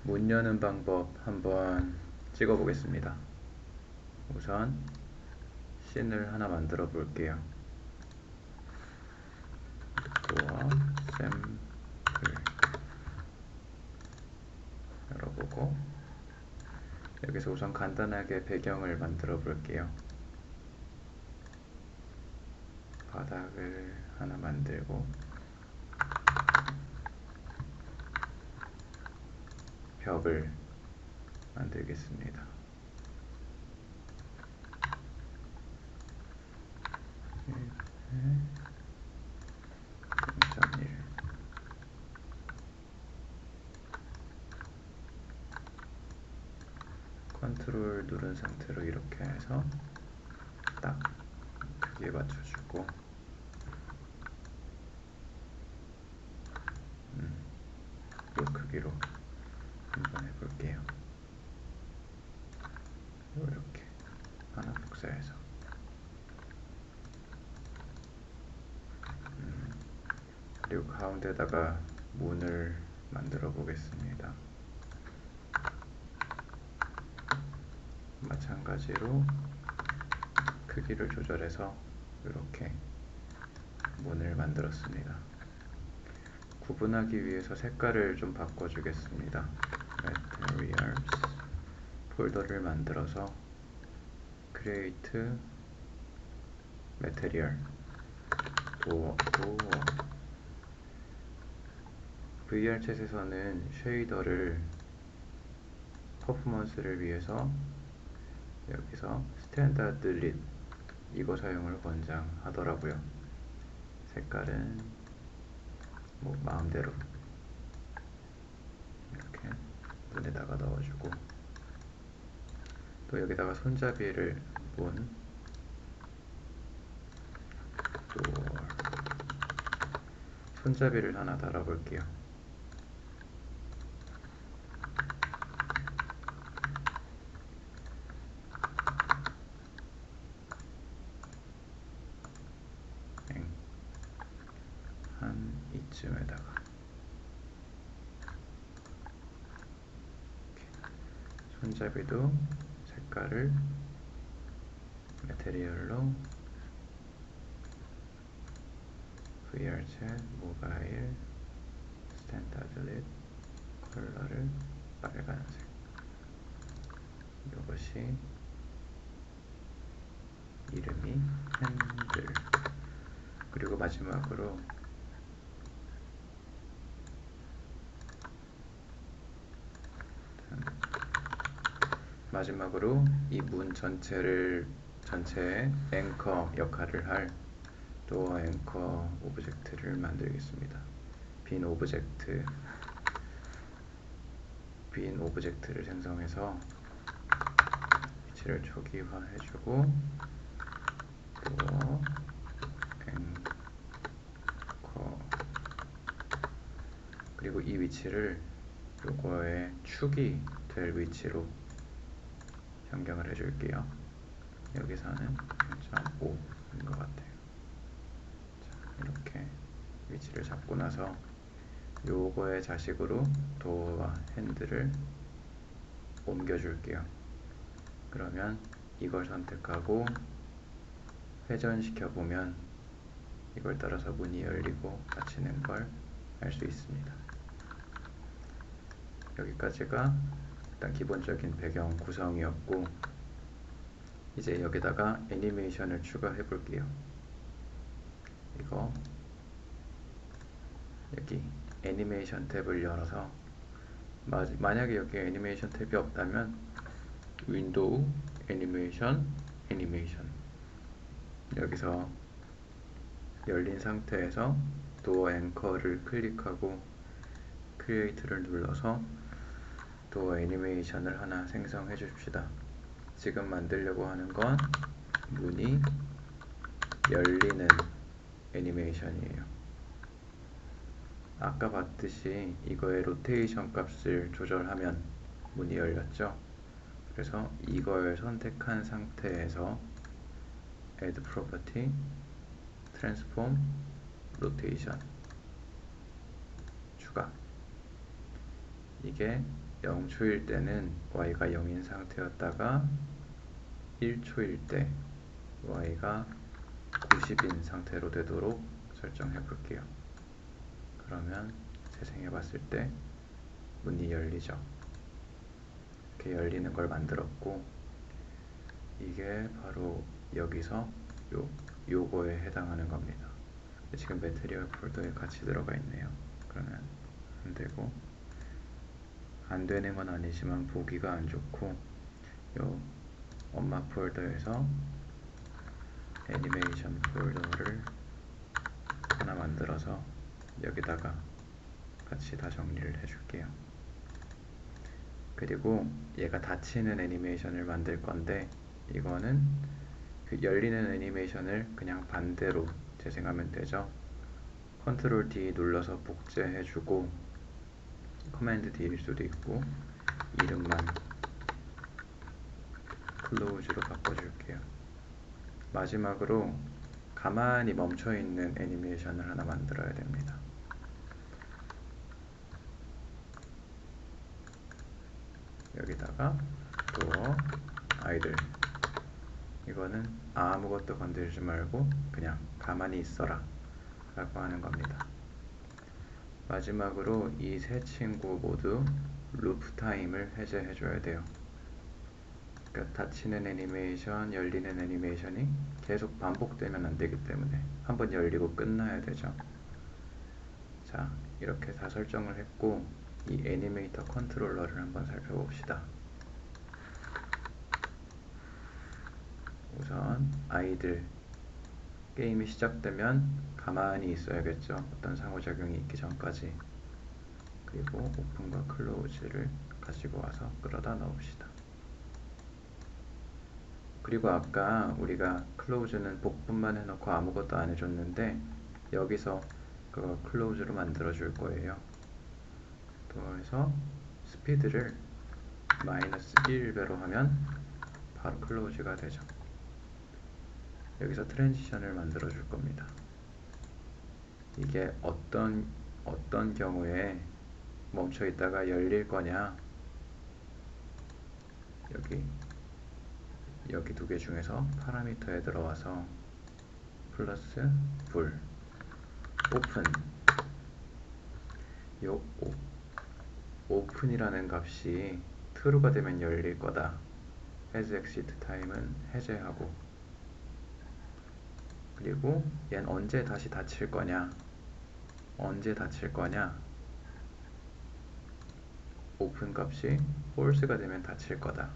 문 여는 방법 한번 찍어 보겠습니다. 우선 씬을 하나 만들어 볼게요. 도어 샘플 열어보고 여기서 우선 간단하게 배경을 만들어 볼게요. 바닥을 하나 만들고 벽을 만들겠습니다. 0.1 컨트롤 누른 상태로 이렇게 해서 딱 크기에 맞춰주고 이 크기로 한번 해볼게요. 이렇게 하나 복사해서 그리고 가운데다가 문을 만들어 보겠습니다. 마찬가지로 크기를 조절해서 이렇게 문을 만들었습니다. 구분하기 위해서 색깔을 좀 바꿔주겠습니다. Materials 폴더를 만들어서 Create Material 도어 VR챗에서는 쉐이더를 퍼포먼스를 위해서 여기서 스탠다드 릿 이거 사용을 권장하더라고요. 색깔은 뭐 마음대로 이렇게 문에다가 넣어주고 또 여기다가 손잡이를 문 또 손잡이를 하나 달아볼게요. 한 이쯤에다가 손잡이도 색깔을 매테리얼로 VR챗 모바일 스탠다드 릿 컬러를 빨간색 이것이 이름이 핸들 그리고 마지막으로 이 문 전체의 앵커 역할을 할 도어 앵커 오브젝트를 만들겠습니다. 빈 오브젝트를 생성해서 위치를 초기화 해주고 도어 앵커 그리고 이 위치를 요거의 축이 될 위치로 변경을 해줄게요. 여기서는 0.5인 것 같아요. 자, 이렇게 위치를 잡고 나서 요거의 자식으로 도어와 핸들을 옮겨줄게요. 그러면 이걸 선택하고 회전시켜 보면 이걸 따라서 문이 열리고 닫히는 걸 알 수 있습니다. 여기까지가 일단 기본적인 배경 구성이었고 이제 여기다가 애니메이션을 추가해 볼게요. 이거 여기 애니메이션 탭을 열어서 만약에 여기 애니메이션 탭이 없다면 윈도우 애니메이션 여기서 열린 상태에서 도어 앵커를 클릭하고 크리에이트를 눌러서 도어 애니메이션을 하나 생성해 줍시다. 지금 만들려고 하는 건 문이 열리는 애니메이션이에요. 아까 봤듯이 이거의 로테이션 값을 조절하면 문이 열렸죠. 그래서 이걸 선택한 상태에서 Add Property, Transform, Rotation 추가 이게 0초일 때는 y가 0인 상태였다가 1초일 때 y가 90인 상태로 되도록 설정해 볼게요. 그러면 재생해 봤을 때 문이 열리죠. 이렇게 열리는 걸 만들었고, 이게 바로 여기서 요거에 해당하는 겁니다. 지금 매트리얼 폴더에 같이 들어가 있네요. 그러면 안 되고, 안 되는 건 아니지만 보기가 안 좋고, 요 엄마 폴더에서 애니메이션 폴더를 하나 만들어서 여기다가 같이 다 정리를 해줄게요. 그리고 얘가 닫히는 애니메이션을 만들 건데, 이거는 그 열리는 애니메이션을 그냥 반대로 재생하면 되죠. 컨트롤 D 눌러서 복제해주고, 커맨드 D일 수도 있고, 이름만 클로즈로 바꿔줄게요. 마지막으로 가만히 멈춰있는 애니메이션을 하나 만들어야 됩니다. 여기다가 또 아이들, 이거는 아무것도 건들지 말고 그냥 가만히 있어라 라고 하는 겁니다. 마지막으로 이 세 친구 모두 루프 타임을 해제해 줘야 돼요. 그러니까 닫히는 애니메이션, 열리는 애니메이션이 계속 반복되면 안 되기 때문에 한번 열리고 끝나야 되죠. 자, 이렇게 다 설정을 했고, 이 애니메이터 컨트롤러를 한번 살펴봅시다. 우선 아이들, 게임이 시작되면 가만히 있어야겠죠. 어떤 상호작용이 있기 전까지. 그리고 오픈과 클로즈를 가지고 와서 끌어다 넣읍시다. 그리고 아까 우리가 클로즈는 복분만 해놓고 아무것도 안 해줬는데, 여기서 그거 클로즈로 만들어 줄 거예요. 또 해서 스피드를 마이너스 1배로 하면 바로 클로즈가 되죠. 여기서 트랜지션을 만들어 줄 겁니다. 이게 어떤 경우에 멈춰 있다가 열릴 거냐, 여기 두 개 중에서 파라미터에 들어와서 플러스 불, 오픈, 오픈이라는 값이 true가 되면 열릴 거다. as exit time은 해제하고, 그리고 얘는 언제 다시 닫힐 거냐, 오픈 값이 false가 되면 닫힐 거다.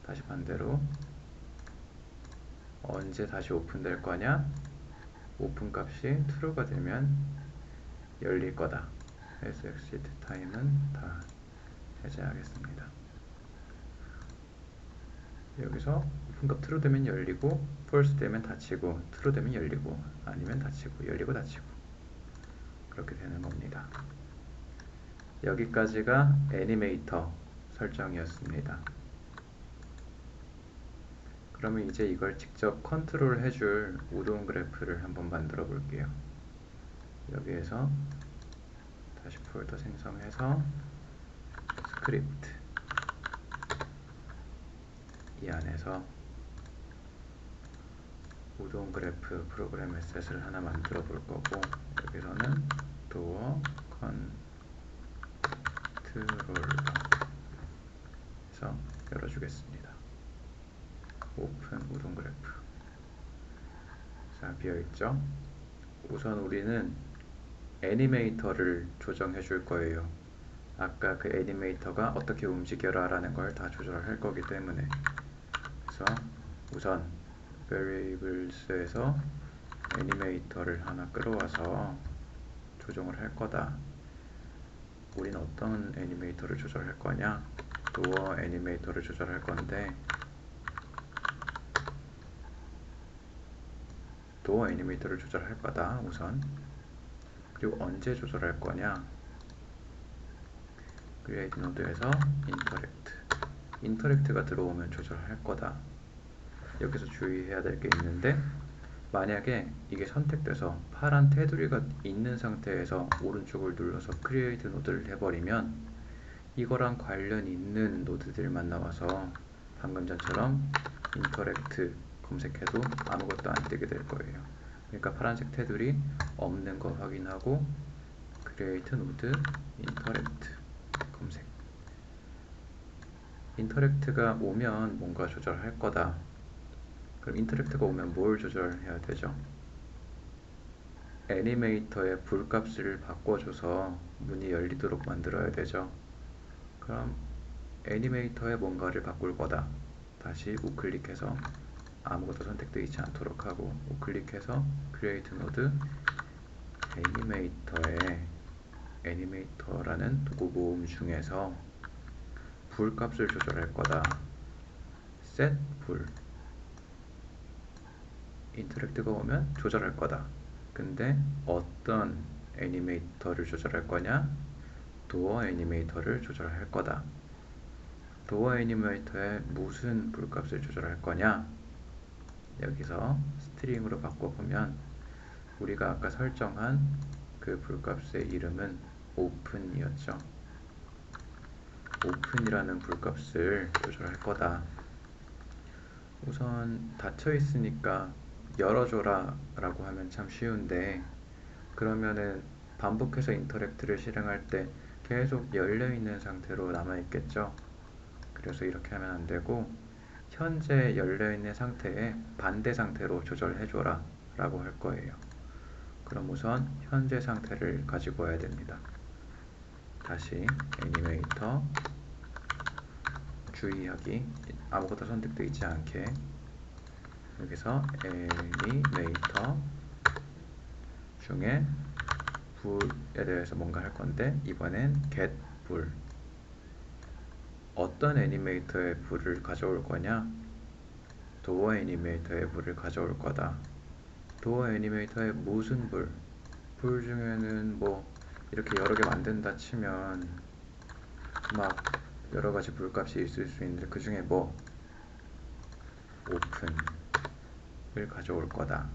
다시 반대로 언제 다시 오픈될 거냐, 오픈 값이 true가 되면 열릴 거다. as exit time은 다 해제하겠습니다. 여기서 오픈값 true 되면 열리고, false 되면 닫히고, true 되면 열리고, 아니면 닫히고, 열리고 닫히고, 그렇게 되는 겁니다. 여기까지가 애니메이터 설정이었습니다. 그러면 이제 이걸 직접 컨트롤 해줄 우동 그래프를 한번 만들어 볼게요. 여기에서 다시 폴더 생성해서 스크립트, 이 안에서 우동 그래프 프로그램 에셋을 하나 만들어 볼 거고, 여기서는 도어 컨트롤러 해서 열어주겠습니다. 오픈 우동 그래프. 자, 비어있죠? 우선 우리는 애니메이터를 조정해 줄 거예요. 아까 그 애니메이터가 어떻게 움직여라 라는 걸 다 조절할 거기 때문에. 그래서 우선 variables에서 애니메이터를 하나 끌어와서 조정을 할 거다. 우리는 어떤 애니메이터를 조절할 거냐, 도어 애니메이터를 조절할 건데, 도어 애니메이터를 조절할 거다 우선. 그리고 언제 조절할 거냐, create node에서 인터랙트가 들어오면 조절할 거다. 여기서 주의해야 될 게 있는데, 만약에 이게 선택돼서 파란 테두리가 있는 상태에서 오른쪽을 눌러서 create node를 해버리면 이거랑 관련 있는 노드들만 나와서 방금 전처럼 인터랙트 검색해도 아무것도 안 뜨게 될 거예요. 그러니까 파란색 테두리 없는 거 확인하고 create node interact 검색. 인터랙트가 오면 뭔가 조절할 거다. 그럼 인터랙트가 오면 뭘 조절해야 되죠? 애니메이터의 불값을 바꿔줘서 문이 열리도록 만들어야 되죠. 그럼 애니메이터의 뭔가를 바꿀 거다. 다시 우클릭해서 아무것도 선택되어 있지 않도록 하고 우클릭해서 create node 애니메이터라는 도구 모음 중에서 불값을 조절할 거다. set 불 인터랙트가 오면 조절할 거다. 근데 어떤 애니메이터를 조절할 거냐? 도어 애니메이터를 조절할 거다. 도어 애니메이터에 무슨 불값을 조절할 거냐? 여기서 스트링으로 바꿔보면 우리가 아까 설정한 그 불값의 이름은 open이었죠. open이라는 불값을 조절할 거다. 우선 닫혀 있으니까 열어줘라 라고 하면 참 쉬운데, 그러면은 반복해서 인터랙트를 실행할 때 계속 열려있는 상태로 남아있겠죠. 그래서 이렇게 하면 안되고 현재 열려있는 상태에 반대 상태로 조절해줘라 라고 할 거예요. 그럼 우선 현재 상태를 가지고 와야 됩니다. 다시 애니메이터 주의하기, 아무것도 선택되어 있지 않게 여기서 애니메이터 중에 불에 대해서 뭔가 할 건데, 이번엔 get 불. 어떤 애니메이터의 불을 가져올 거냐? 도어 애니메이터의 불을 가져올 거다. 도어 애니메이터의 무슨 불? 불 중에는 뭐 이렇게 여러 개 만든다 치면 막 여러 가지 불값이 있을 수 있는데, 그 중에 뭐 오픈을 가져올 거다.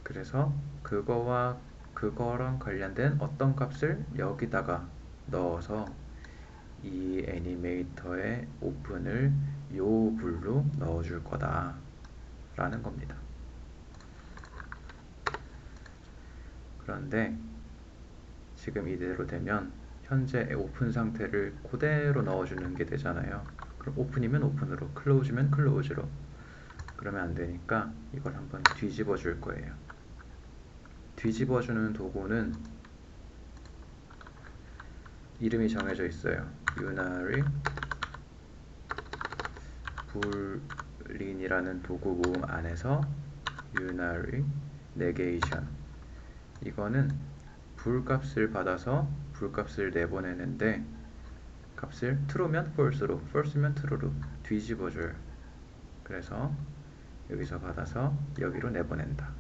그래서 그거랑 관련된 어떤 값을 여기다가 넣어서 이 애니메이터의 오픈을 요 불로 넣어줄 거다 라는 겁니다. 그런데 지금 이대로 되면 현재 오픈 상태를 그대로 넣어주는 게 되잖아요. 그럼 오픈이면 오픈으로, 클로즈면 클로즈로. 그러면 안 되니까 이걸 한번 뒤집어 줄 거예요. 뒤집어 주는 도구는 이름이 정해져 있어요. unary boolean이라는 도구 모음 안에서 unary negation, 이거는 불값을 받아서 불값을 내보내는데, 값을 true면 false로, false면 true로 뒤집어줘요. 그래서 여기서 받아서 여기로 내보낸다.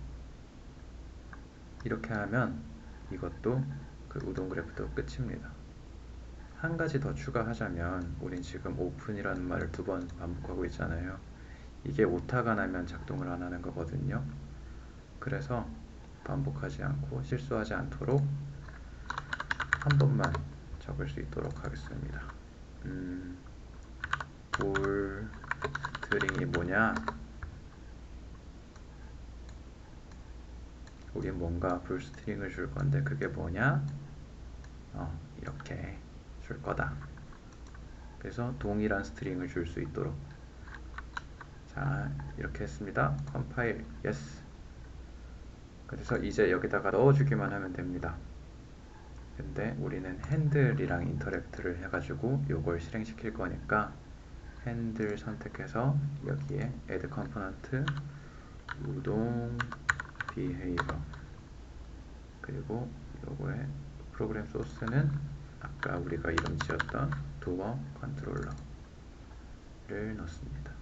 이렇게 하면 이것도 그 우동 그래프도 끝입니다. 한 가지 더 추가하자면, 우린 지금 오픈이라는 말을 2번 반복하고 있잖아요. 이게 오타가 나면 작동을 안 하는 거거든요. 그래서 반복하지 않고 실수하지 않도록 한 번만 적을 수 있도록 하겠습니다. 볼 스트링이 뭐냐? 우린 뭔가 불 스트링을 줄 건데 그게 뭐냐? 이렇게 줄 거다. 그래서 동일한 스트링을 줄 수 있도록. 자, 이렇게 했습니다. 컴파일, yes. 그래서 이제 여기다가 넣어주기만 하면 됩니다. 근데 우리는 핸들이랑 인터랙트를 해가지고 요걸 실행시킬 거니까 핸들 선택해서 여기에 add component 우동 behavior, 그리고 요거의 프로그램 소스는 아까 우리가 이름 지었던 도어 컨트롤러를 넣습니다.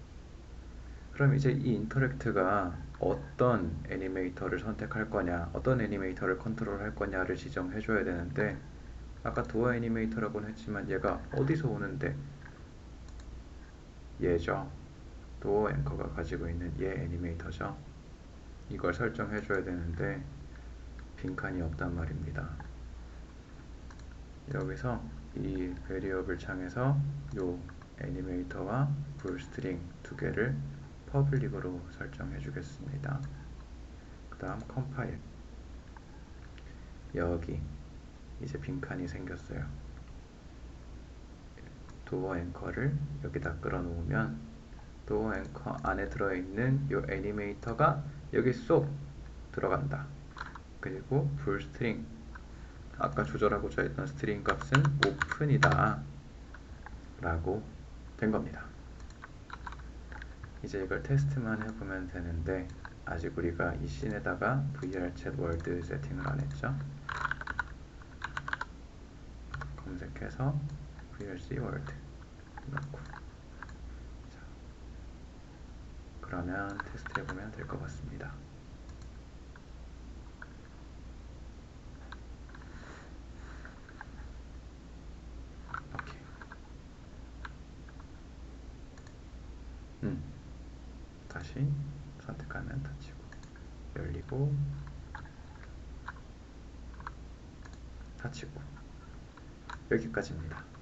그럼 이제 이 인터랙트가 어떤 애니메이터를 선택할 거냐, 어떤 애니메이터를 컨트롤할 거냐를 지정해 줘야 되는데, 아까 도어 애니메이터라고는 했지만 얘가 어디서 오는데? 얘죠. 도어 앵커가 가지고 있는 얘 애니메이터죠. 이걸 설정해 줘야 되는데 빈칸이 없단 말입니다. 여기서 이 베리어블 창에서 요 애니메이터와 풀스트링 두 개를 퍼블릭으로 설정해 주겠습니다. 그 다음 컴파일. 여기 이제 빈칸이 생겼어요. 도어 앵커를 여기다 끌어 놓으면 도어 앵커 안에 들어있는 요 애니메이터가 여기 쏙 들어간다. 그리고 풀스트링, 아까 조절하고자 했던 스트링 값은 오픈이다 라고 된 겁니다. 이제 이걸 테스트만 해보면 되는데 아직 우리가 이 씬에다가 vrchat 월드 세팅을 안 했죠. 검색해서 vrc 월드 넣고, 자, 그러면 테스트 해보면 될 것 같습니다. 오케이. 다시 선택하면 닫히고 열리고 닫히고 여기까지입니다.